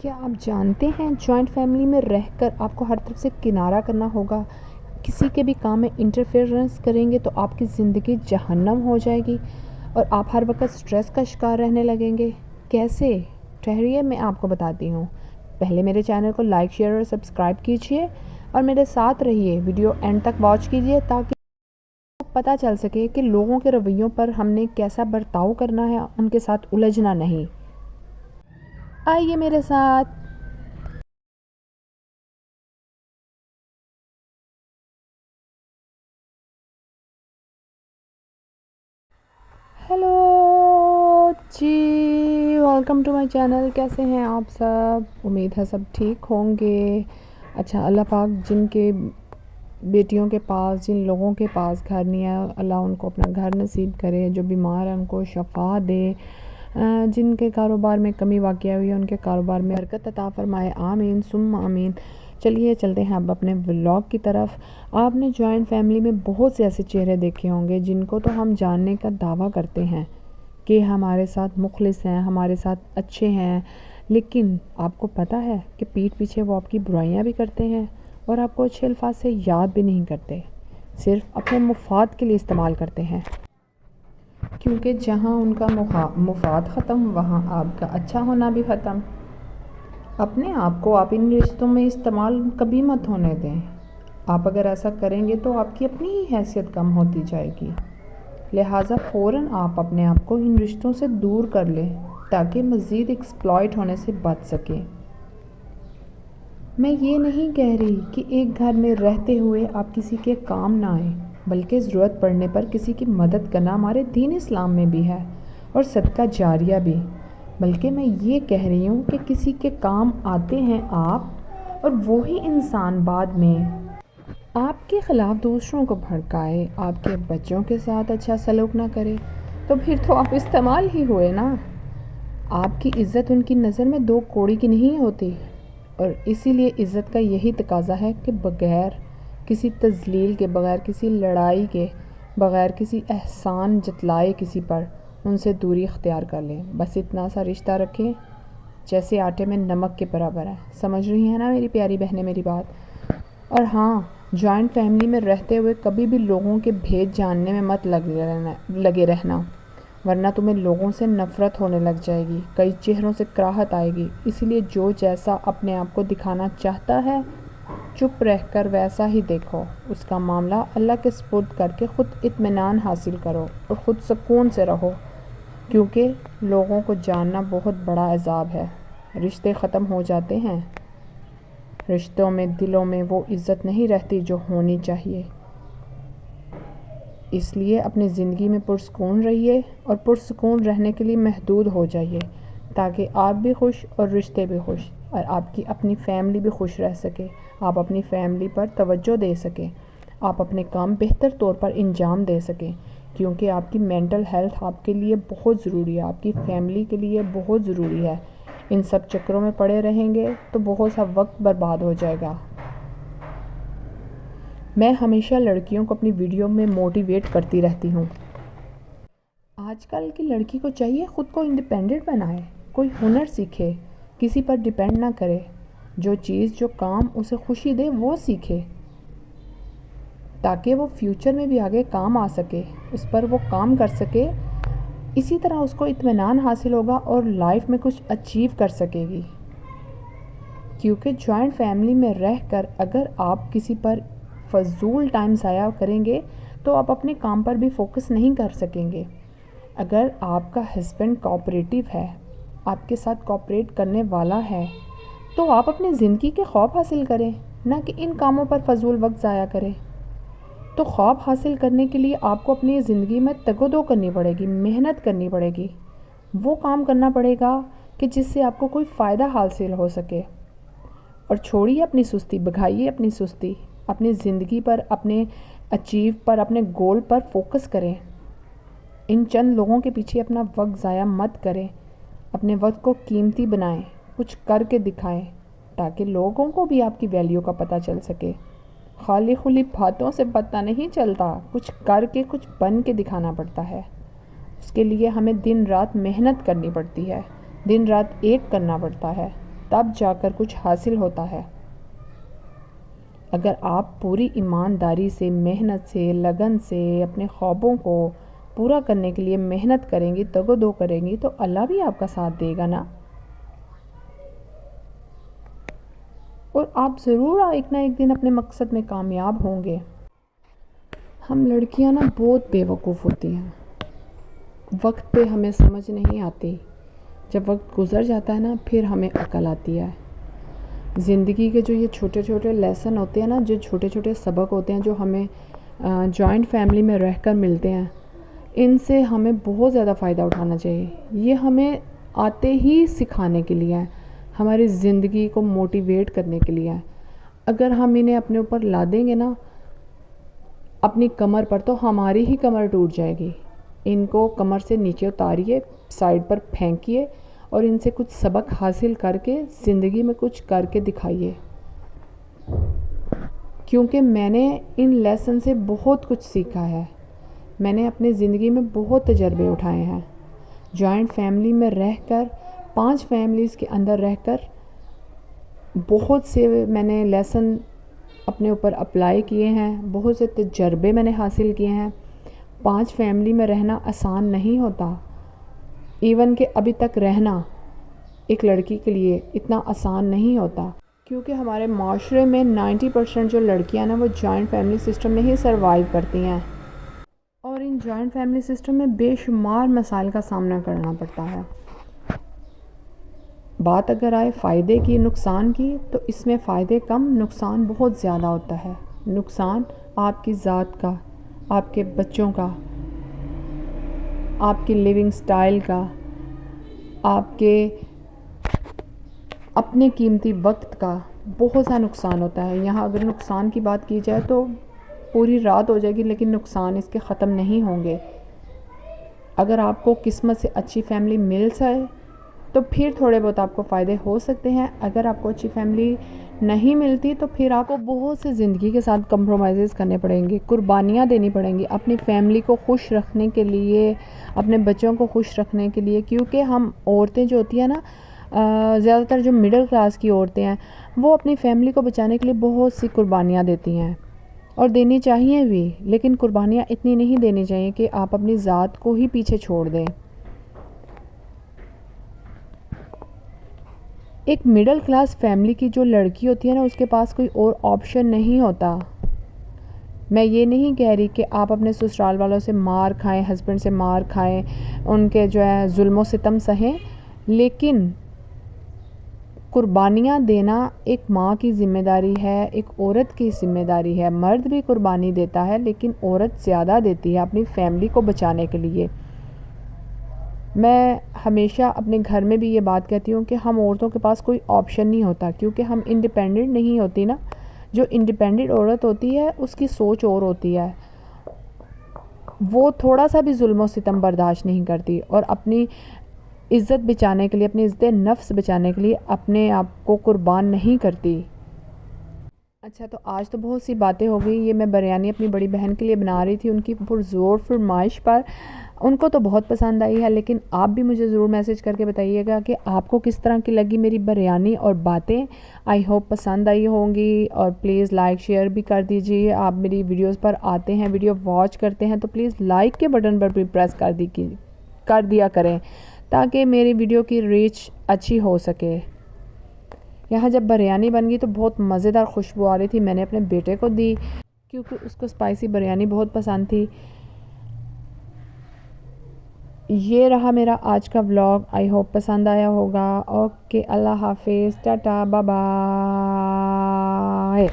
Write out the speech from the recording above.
کیا آپ جانتے ہیں جوائنٹ فیملی میں رہ کر آپ کو ہر طرف سے کنارہ کرنا ہوگا؟ کسی کے بھی کام میں انٹرفیئرنس کریں گے تو آپ کی زندگی جہنم ہو جائے گی اور آپ ہر وقت سٹریس کا شکار رہنے لگیں گے۔ کیسے؟ ٹھہریے میں آپ کو بتاتی ہوں۔ پہلے میرے چینل کو لائک، شیئر اور سبسکرائب کیجئے اور میرے ساتھ رہیے، ویڈیو اینڈ تک واچ کیجئے تاکہ پتہ چل سکے کہ لوگوں کے رویوں پر ہم نے کیسا برتاؤ کرنا ہے، ان کے ساتھ الجھنا نہیں۔ آئیے میرے ساتھ۔ ہیلو جی، ویلکم ٹو مائی چینل۔ کیسے ہیں آپ سب؟ امید ہے سب ٹھیک ہوں گے۔ اچھا، اللہ پاک جن کے بیٹیوں کے پاس، جن لوگوں کے پاس گھر نہیں ہے، اللہ ان کو اپنا گھر نصیب کرے۔ جو بیمار ہیں ان کو شفا دے، جن کے کاروبار میں کمی واقع ہوئی ہے ان کے کاروبار میں برکت عطا فرمائے۔ آمین ثم آمین۔ چلیے چلتے ہیں اب اپنے ولاگ کی طرف۔ آپ نے جوائنٹ فیملی میں بہت سے ایسے چہرے دیکھے ہوں گے جن کو تو ہم جاننے کا دعویٰ کرتے ہیں کہ ہمارے ساتھ مخلص ہیں، ہمارے ساتھ اچھے ہیں، لیکن آپ کو پتہ ہے کہ پیٹھ پیچھے وہ آپ کی برائیاں بھی کرتے ہیں اور آپ کو اچھے الفاظ سے یاد بھی نہیں کرتے، صرف اپنے مفاد کے لیے استعمال کرتے ہیں، کیونکہ جہاں ان کا مفاد ختم وہاں آپ کا اچھا ہونا بھی ختم۔ اپنے آپ کو آپ ان رشتوں میں استعمال کبھی مت ہونے دیں۔ آپ اگر ایسا کریں گے تو آپ کی اپنی ہی حیثیت کم ہوتی جائے گی، لہٰذا فوراً آپ اپنے آپ کو ان رشتوں سے دور کر لیں تاکہ مزید ایکسپلائٹ ہونے سے بچ سکیں۔ میں یہ نہیں کہہ رہی کہ ایک گھر میں رہتے ہوئے آپ کسی کے کام نہ آئیں، بلکہ ضرورت پڑنے پر کسی کی مدد کرنا ہمارے دین اسلام میں بھی ہے اور صدقہ جاریہ بھی، بلکہ میں یہ کہہ رہی ہوں کہ کسی کے کام آتے ہیں آپ، اور وہی انسان بعد میں آپ کے خلاف دوسروں کو بھڑکائے، آپ کے بچوں کے ساتھ اچھا سلوک نہ کرے، تو پھر تو آپ استعمال ہی ہوئے نا۔ آپ کی عزت ان کی نظر میں دو کوڑی کی نہیں ہوتی، اور اسی لیے عزت کا یہی تقاضا ہے کہ بغیر کسی تذلیل کے، بغیر کسی لڑائی کے، بغیر کسی احسان جتلائے کسی پر، ان سے دوری اختیار کر لیں۔ بس اتنا سا رشتہ رکھیں جیسے آٹے میں نمک کے برابر ہے۔ سمجھ رہی ہیں نا میری پیاری بہنیں میری بات؟ اور ہاں، جوائنٹ فیملی میں رہتے ہوئے کبھی بھی لوگوں کے بھید جاننے میں مت لگے رہنا، ورنہ تمہیں لوگوں سے نفرت ہونے لگ جائے گی، کئی چہروں سے کراہت آئے گی۔ اسی لیے جو جیسا اپنے آپ کو دکھانا چاہتا ہے، چپ رہ کر ویسا ہی دیکھو، اس کا معاملہ اللہ کے سپرد کر کے خود اطمینان حاصل کرو اور خود سکون سے رہو، کیونکہ لوگوں کو جاننا بہت بڑا عذاب ہے۔ رشتے ختم ہو جاتے ہیں، رشتوں میں، دلوں میں وہ عزت نہیں رہتی جو ہونی چاہیے۔ اس لیے اپنی زندگی میں پرسکون رہیے اور پرسکون رہنے کے لیے محدود ہو جائیے، تاکہ آپ بھی خوش اور رشتے بھی خوش اور آپ کی اپنی فیملی بھی خوش رہ سکے، آپ اپنی فیملی پر توجہ دے سکیں، آپ اپنے کام بہتر طور پر انجام دے سکیں، کیونکہ آپ کی مینٹل ہیلتھ آپ کے لیے بہت ضروری ہے، آپ کی فیملی کے لیے بہت ضروری ہے۔ ان سب چکروں میں پڑے رہیں گے تو بہت سا وقت برباد ہو جائے گا۔ میں ہمیشہ لڑکیوں کو اپنی ویڈیو میں موٹیویٹ کرتی رہتی ہوں۔ آج کل کی لڑکی کو چاہیے خود کو انڈیپینڈنٹ بنائے، کوئی ہنر سیکھے، کسی پر ڈیپینڈ نہ کرے، جو چیز، جو کام اسے خوشی دے وہ سیکھے، تاکہ وہ فیوچر میں بھی آگے کام آ سکے، اس پر وہ کام کر سکے، اسی طرح اس کو اطمینان حاصل ہوگا اور لائف میں کچھ اچیو کر سکے گی۔ کیونکہ جوائنٹ فیملی میں رہ کر اگر آپ کسی پر فضول ٹائم ضائع کریں گے تو آپ اپنے کام پر بھی فوکس نہیں کر سکیں گے۔ اگر آپ کا ہسبینڈ کوآپریٹیو ہے، آپ کے ساتھ کوآپریٹ کرنے والا ہے، تو آپ اپنی زندگی کے خواب حاصل کریں، نہ کہ ان کاموں پر فضول وقت ضائع کریں۔ تو خواب حاصل کرنے کے لیے آپ کو اپنی زندگی میں تگ و دو کرنی پڑے گی، محنت کرنی پڑے گی، وہ کام کرنا پڑے گا کہ جس سے آپ کو کوئی فائدہ حاصل ہو سکے، اور چھوڑیے اپنی سستی، بھگائیے اپنی سستی، اپنی زندگی پر، اپنے اچیو پر، اپنے گول پر فوکس کریں۔ ان چند لوگوں کے پیچھے اپنا وقت ضائع مت کریں، اپنے وقت کو قیمتی بنائیں، کچھ کر کے دکھائیں تاکہ لوگوں کو بھی آپ کی ویلیو کا پتہ چل سکے۔ خالی خلی باتوں سے پتہ نہیں چلتا، کچھ کر کے، کچھ بن کے دکھانا پڑتا ہے۔ اس کے لیے ہمیں دن رات محنت کرنی پڑتی ہے، دن رات ایک کرنا پڑتا ہے۔ تب جا کر کچھ حاصل ہوتا ہے۔ اگر آپ پوری ایمانداری سے، محنت سے، لگن سے اپنے خوابوں کو پورا کرنے کے لیے محنت کریں گی، تگ و دو کریں گی، تو اللہ بھی آپ کا ساتھ دے گا نا۔ اور آپ ضرور ایک نہ ایک دن اپنے مقصد میں کامیاب ہوں گے۔ ہم لڑکیاں نا بہت بے وقوف ہوتی ہیں، وقت پہ ہمیں سمجھ نہیں آتی، جب وقت گزر جاتا ہے نا پھر ہمیں عقل آتی ہے۔ زندگی کے جو یہ چھوٹے چھوٹے لیسن ہوتے ہیں نا، جو چھوٹے چھوٹے سبق ہوتے ہیں جو ہمیں جوائنٹ فیملی میں رہ کر ملتے ہیں، ان سے ہمیں بہت زیادہ فائدہ اٹھانا چاہیے۔ یہ ہمیں آتے ہی سکھانے کے لیے ہے، ہماری زندگی کو موٹیویٹ کرنے کے لیے ہے۔ اگر ہم انہیں اپنے اوپر لا دیں گے نا اپنی کمر پر، تو ہماری ہی کمر ٹوٹ جائے گی۔ ان کو کمر سے نیچے اتاریے، سائڈ پر پھینکیے اور ان سے کچھ سبق حاصل کر کے زندگی میں کچھ کر کے دکھائیے۔ کیونکہ میں نے ان لیسن سے بہت کچھ سیکھا ہے، میں نے اپنی زندگی میں بہت تجربے اٹھائے ہیں۔ جوائنٹ فیملی میں رہ کر، 5 فیملیز کے اندر رہ کر بہت سے میں نے لیسن اپنے اوپر اپلائی کیے ہیں، بہت سے تجربے میں نے حاصل کیے ہیں۔ 5 فیملی میں رہنا آسان نہیں ہوتا، ایون کہ ابھی تک رہنا ایک لڑکی کے لیے اتنا آسان نہیں ہوتا، کیونکہ ہمارے معاشرے میں 90% جو لڑکیاں نا وہ جوائنٹ فیملی سسٹم میں ہی سروائیو کرتی ہیں، اور ان جوائنٹ فیملی سسٹم میں بے شمار مسائل کا سامنا کرنا پڑتا ہے۔ بات اگر آئے فائدے کی، نقصان کی، تو اس میں فائدے کم، نقصان بہت زیادہ ہوتا ہے۔ نقصان آپ کی ذات کا، آپ کے بچوں کا، آپ کی لیونگ سٹائل کا، آپ کے اپنے قیمتی وقت کا بہت سا نقصان ہوتا ہے۔ یہاں اگر نقصان کی بات کی جائے تو پوری رات ہو جائے گی، لیکن نقصان اس کے ختم نہیں ہوں گے۔ اگر آپ کو قسمت سے اچھی فیملی مل جائے تو پھر تھوڑے بہت آپ کو فائدے ہو سکتے ہیں۔ اگر آپ کو اچھی فیملی نہیں ملتی تو پھر آپ کو بہت سے زندگی کے ساتھ کمپرومائزز کرنے پڑیں گے، قربانیاں دینی پڑیں گی اپنی فیملی کو خوش رکھنے کے لیے، اپنے بچوں کو خوش رکھنے کے لیے۔ کیونکہ ہم عورتیں جو ہوتی ہیں نا، زیادہ تر جو مڈل کلاس کی عورتیں ہیں، وہ اپنی فیملی کو بچانے کے لیے بہت سی قربانیاں دیتی ہیں، اور دینی چاہیے بھی، لیکن قربانیاں اتنی نہیں دینی چاہیے کہ آپ اپنی ذات کو ہی پیچھے چھوڑ دیں۔ ایک مڈل کلاس فیملی کی جو لڑکی ہوتی ہے نا، اس کے پاس کوئی اور آپشن نہیں ہوتا۔ میں یہ نہیں کہہ رہی کہ آپ اپنے سسرال والوں سے مار کھائیں، ہسبینڈ سے مار کھائیں، ان کے جو ہے ظلم و ستم سہیں، لیکن قربانیاں دینا ایک ماں کی ذمہ داری ہے، ایک عورت کی ذمہ داری ہے۔ مرد بھی قربانی دیتا ہے، لیکن عورت زیادہ دیتی ہے اپنی فیملی کو بچانے کے لیے۔ میں ہمیشہ اپنے گھر میں بھی یہ بات کہتی ہوں کہ ہم عورتوں کے پاس کوئی آپشن نہیں ہوتا، کیونکہ ہم انڈیپینڈنٹ نہیں ہوتی نا۔ جو انڈیپینڈنٹ عورت ہوتی ہے اس کی سوچ اور ہوتی ہے، وہ تھوڑا سا بھی ظلم و ستم برداشت نہیں کرتی، اور اپنی عزت بچانے کے لیے، اپنی عزت نفس بچانے کے لیے اپنے آپ کو قربان نہیں کرتی۔ اچھا، تو آج تو بہت سی باتیں ہو گئی۔ یہ میں بریانی اپنی بڑی بہن کے لیے بنا رہی تھی، ان کی پرزور فرمائش پر۔ ان کو تو بہت پسند آئی ہے، لیکن آپ بھی مجھے ضرور میسج کر کے بتائیے گا کہ آپ کو کس طرح کی لگی میری بریانی اور باتیں۔ آئی ہوپ پسند آئی ہوں گی، اور پلیز لائک شیئر بھی کر دیجیے۔ آپ میری ویڈیوز پر آتے ہیں، ویڈیو واچ کرتے ہیں، تو پلیز لائک کے بٹن پر بھی پریس کر دیا کریں، تاکہ میری ویڈیو کی ریچ اچھی ہو سکے۔ یہاں جب بریانی بن گئی تو بہت مزیدار خوشبو آ رہی تھی، میں نے اپنے بیٹے کو دی کیونکہ اس کو اسپائسی بریانی بہت پسند تھی۔ یہ رہا میرا آج کا ولاگ، آئی ہوپ پسند آیا ہوگا۔ اوکے، اللہ حافظ، ٹاٹا، بائے بائے۔